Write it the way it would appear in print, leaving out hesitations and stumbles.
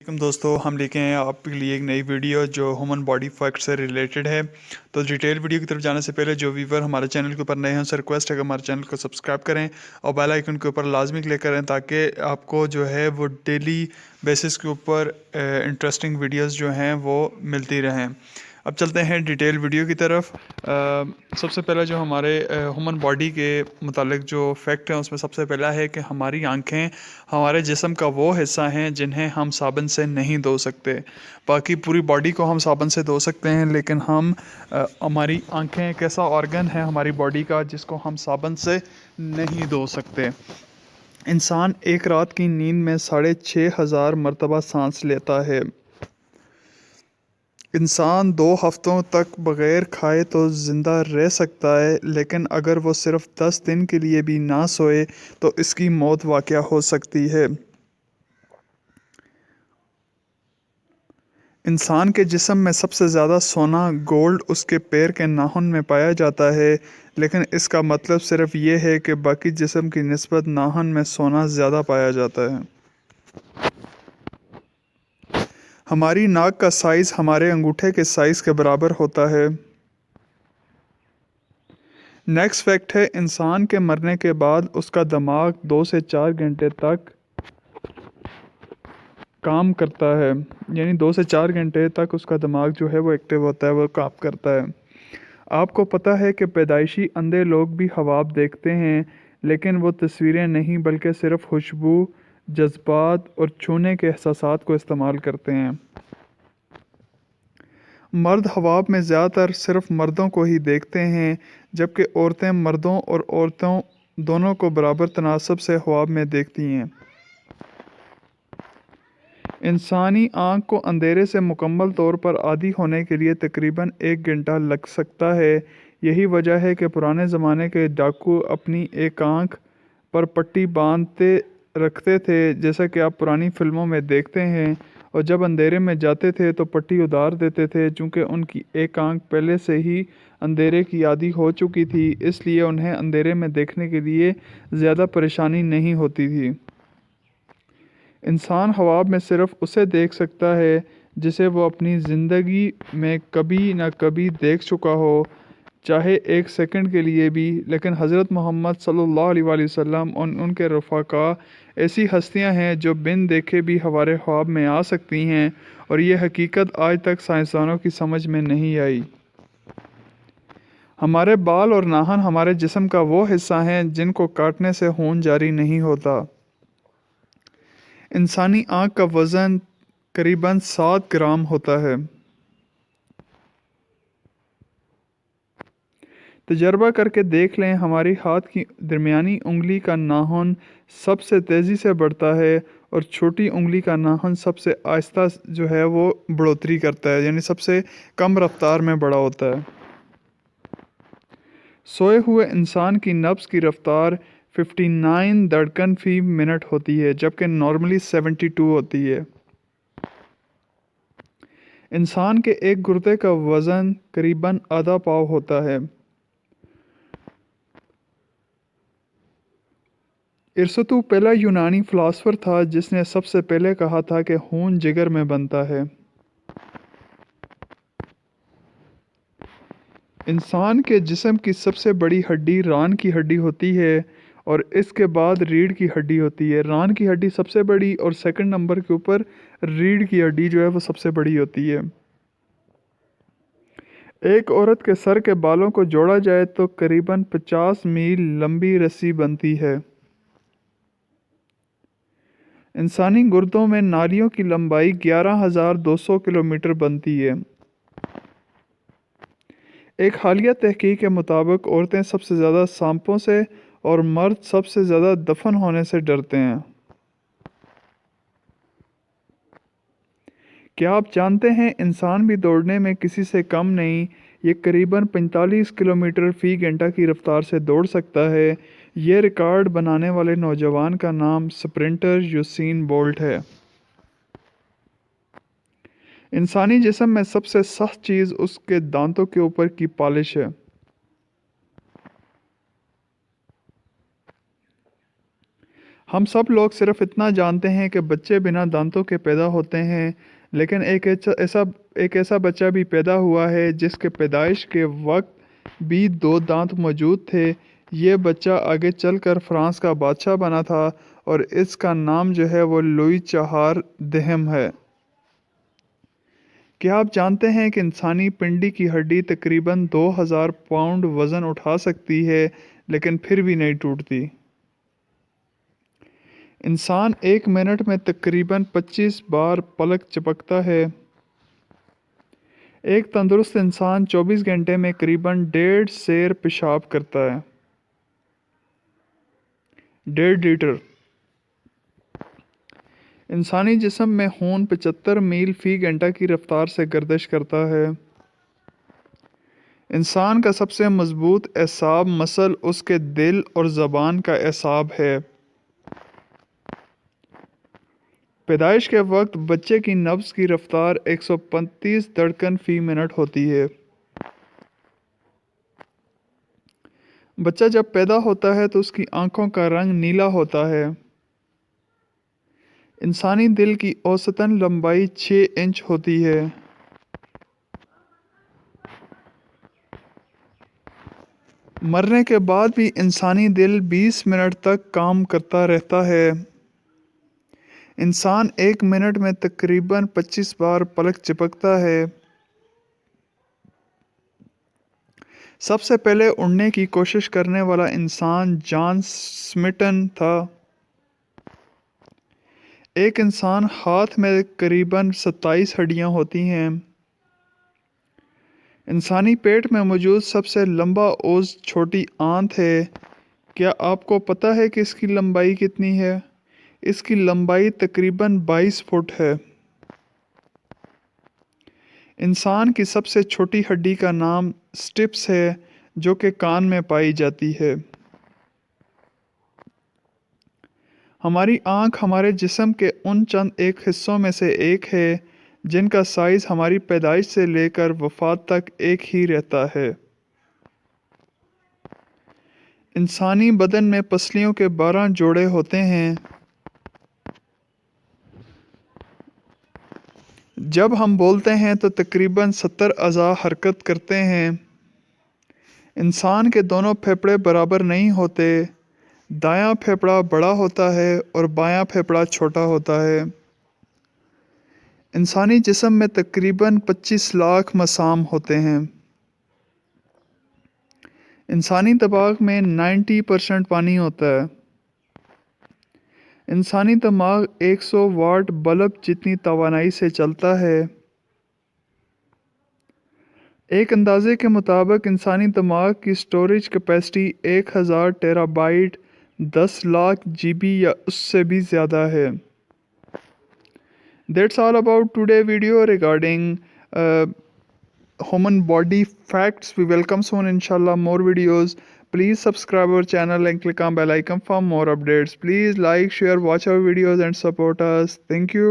دوستو ہم لے کے ہیں آپ کے لیے ایک نئی ویڈیو جو ہیومن باڈی فیکٹ سے ریلیٹڈ ہے. تو ڈیٹیل ویڈیو کی طرف جانے سے پہلے جو ویور ہمارے چینل کے اوپر نئے ہیں ان سے ریکویسٹ ہے کہ ہمارے چینل کو سبسکرائب کریں اور بیل آئیکن کے اوپر لازمی کلک کریں تاکہ آپ کو جو ہے وہ ڈیلی بیسس کے اوپر انٹرسٹنگ ویڈیوز جو ہیں وہ ملتی رہیں. اب چلتے ہیں ڈیٹیل ویڈیو کی طرف. سب سے پہلا جو ہمارے ہیومن باڈی کے متعلق جو فیکٹ ہیں اس میں سب سے پہلا ہے کہ ہماری آنکھیں ہمارے جسم کا وہ حصہ ہیں جنہیں ہم صابن سے نہیں دھو سکتے. باقی پوری باڈی کو ہم صابن سے دھو سکتے ہیں لیکن ہماری آنکھیں ایک ایسا آرگن ہے ہماری باڈی کا جس کو ہم صابن سے نہیں دھو سکتے. انسان ایک رات کی نیند میں 6,500 مرتبہ سانس لیتا ہے. انسان 2 ہفتوں تک بغیر کھائے تو زندہ رہ سکتا ہے لیکن اگر وہ صرف 10 دن کے لیے بھی نہ سوئے تو اس کی موت واقع ہو سکتی ہے. انسان کے جسم میں سب سے زیادہ سونا گولڈ اس کے پیر کے ناخن میں پایا جاتا ہے لیکن اس کا مطلب صرف یہ ہے کہ باقی جسم کی نسبت ناخن میں سونا زیادہ پایا جاتا ہے. ہماری ناک کا سائز ہمارے انگوٹھے کے سائز کے برابر ہوتا ہے. نیکسٹ فیکٹ ہے انسان کے مرنے کے بعد اس کا دماغ 2 سے 4 گھنٹے تک کام کرتا ہے. یعنی 2 سے 4 گھنٹے تک اس کا دماغ جو ہے وہ ایکٹیو ہوتا ہے، وہ کام کرتا ہے. آپ کو پتہ ہے کہ پیدائشی اندھے لوگ بھی خواب دیکھتے ہیں لیکن وہ تصویریں نہیں بلکہ صرف خوشبو، جذبات اور چھونے کے احساسات کو استعمال کرتے ہیں. مرد خواب میں زیادہ تر صرف مردوں کو ہی دیکھتے ہیں جبکہ عورتیں مردوں اور عورتوں دونوں کو برابر تناسب سے خواب میں دیکھتی ہیں. انسانی آنکھ کو اندھیرے سے مکمل طور پر عادی ہونے کے لیے تقریباً 1 گھنٹہ لگ سکتا ہے. یہی وجہ ہے کہ پرانے زمانے کے ڈاکو اپنی ایک آنکھ پر پٹی باندھتے رکھتے تھے جیسا کہ آپ پرانی فلموں میں دیکھتے ہیں، اور جب اندھیرے میں جاتے تھے تو پٹی اتار دیتے تھے. چونکہ ان کی ایک آنکھ پہلے سے ہی اندھیرے کی عادی ہو چکی تھی اس لیے انہیں اندھیرے میں دیکھنے کے لیے زیادہ پریشانی نہیں ہوتی تھی. انسان خواب میں صرف اسے دیکھ سکتا ہے جسے وہ اپنی زندگی میں کبھی نہ کبھی دیکھ چکا ہو، چاہے 1 سیکنڈ کے لیے بھی. لیکن حضرت محمد صلی اللہ علیہ وآلہ وسلم اور ان کے رفقاء ایسی ہستیاں ہیں جو بن دیکھے بھی ہمارے خواب میں آ سکتی ہیں، اور یہ حقیقت آج تک سائنسدانوں کی سمجھ میں نہیں آئی. ہمارے بال اور ناخن ہمارے جسم کا وہ حصہ ہیں جن کو کاٹنے سے خون جاری نہیں ہوتا. انسانی آنکھ کا وزن قریباً 7 گرام ہوتا ہے. تجربہ کر کے دیکھ لیں، ہماری ہاتھ کی درمیانی انگلی کا ناخن سب سے تیزی سے بڑھتا ہے اور چھوٹی انگلی کا ناخن سب سے آہستہ جو ہے وہ بڑھوتری کرتا ہے، یعنی سب سے کم رفتار میں بڑا ہوتا ہے. سوئے ہوئے انسان کی نبض کی رفتار 59 دھڑکن فی منٹ ہوتی ہے جبکہ نارملی 72 ہوتی ہے. انسان کے ایک گردے کا وزن قریباً آدھا پاؤ ہوتا ہے. ارسطو پہلا یونانی فلاسفر تھا جس نے سب سے پہلے کہا تھا کہ خون جگر میں بنتا ہے. انسان کے جسم کی سب سے بڑی ہڈی ران کی ہڈی ہوتی ہے اور اس کے بعد ریڑھ کی ہڈی ہوتی ہے. ران کی ہڈی سب سے بڑی اور سیکنڈ نمبر کے اوپر ریڑھ کی ہڈی جو ہے وہ سب سے بڑی ہوتی ہے. ایک عورت کے سر کے بالوں کو جوڑا جائے تو قریباً 50 میل لمبی رسی بنتی ہے. انسانی گردوں میں نالیوں کی لمبائی 11,200 کلومیٹر بنتی ہے. ایک حالیہ تحقیق کے مطابق عورتیں سب سے زیادہ سانپوں سے اور مرد سب سے زیادہ دفن ہونے سے ڈرتے ہیں. کیا آپ جانتے ہیں انسان بھی دوڑنے میں کسی سے کم نہیں؟ یہ قریباً 45 کلومیٹر فی گھنٹہ کی رفتار سے دوڑ سکتا ہے. یہ ریکارڈ بنانے والے نوجوان کا نام سپرنٹر یوسین بولٹ ہے. انسانی جسم میں سب سے سخت چیز اس کے دانتوں کے اوپر کی پالش ہے. ہم سب لوگ صرف اتنا جانتے ہیں کہ بچے بنا دانتوں کے پیدا ہوتے ہیں، لیکن ایک ایسا بچہ بھی پیدا ہوا ہے جس کے پیدائش کے وقت بھی 2 دانت موجود تھے۔ یہ بچہ آگے چل کر فرانس کا بادشاہ بنا تھا اور اس کا نام جو ہے وہ لوئی 14 ہے۔ کیا آپ جانتے ہیں کہ انسانی پنڈی کی ہڈی تقریباً 2000 پاؤنڈ وزن اٹھا سکتی ہے لیکن پھر بھی نہیں ٹوٹتی؟ انسان 1 منٹ میں تقریباً 25 بار پلک جھپکتا ہے۔ ایک تندرست انسان 24 گھنٹے میں قریباً 1.5 سیر پیشاب کرتا ہے۔ 1.5 لیٹر۔ انسانی جسم میں خون 75 میل فی گھنٹہ کی رفتار سے گردش کرتا ہے۔ انسان کا سب سے مضبوط اعصاب مسل اس کے دل اور زبان کا اعصاب ہے۔ پیدائش کے وقت بچے کی نبض کی رفتار 135 دھڑکن فی منٹ ہوتی ہے۔ بچہ جب پیدا ہوتا ہے تو اس کی آنکھوں کا رنگ نیلا ہوتا ہے۔ انسانی دل کی اوسطاً لمبائی 6 انچ ہوتی ہے۔ مرنے کے بعد بھی انسانی دل 20 منٹ تک کام کرتا رہتا ہے۔ انسان 1 منٹ میں تقریباً 25 بار پلک جھپکتا ہے۔ سب سے پہلے اڑنے کی کوشش کرنے والا انسان جان سمٹن تھا۔ ایک انسان ہاتھ میں قریباً 27 ہڈیاں ہوتی ہیں۔ انسانی پیٹ میں موجود سب سے لمبا عضو چھوٹی آنت ہے۔ کیا آپ کو پتہ ہے کہ اس کی لمبائی کتنی ہے؟ اس کی لمبائی تقریباً 22 فٹ ہے۔ انسان کی سب سے چھوٹی ہڈی کا نام سٹیپس ہے جو کہ کان میں پائی جاتی ہے۔ ہماری آنکھ ہمارے جسم کے ان چند ایک حصوں میں سے ایک ہے جن کا سائز ہماری پیدائش سے لے کر وفات تک ایک ہی رہتا ہے۔ انسانی بدن میں پسلیوں کے 12 جوڑے ہوتے ہیں۔ جب ہم بولتے ہیں تو تقریباً 70 اعضاء حرکت کرتے ہیں۔ انسان کے دونوں پھیپھڑے برابر نہیں ہوتے۔ دایاں پھیپھڑا بڑا ہوتا ہے اور بایاں پھیپھڑا چھوٹا ہوتا ہے۔ انسانی جسم میں تقریباً 25 لاکھ مسام ہوتے ہیں۔ انسانی دماغ میں 90% پانی ہوتا ہے۔ انسانی دماغ 100 واٹ بلب جتنی توانائی سے چلتا ہے۔ ایک اندازے کے مطابق انسانی دماغ کی storage capacity 1000 tera byte 10 lakh GB یا اس سے بھی زیادہ ہے۔ That's all about today video regarding human body facts. We welcome soon inshallah more videos. Please subscribe our channel and click on bell icon for more updates. Please like, share, watch our videos and support us. Thank you.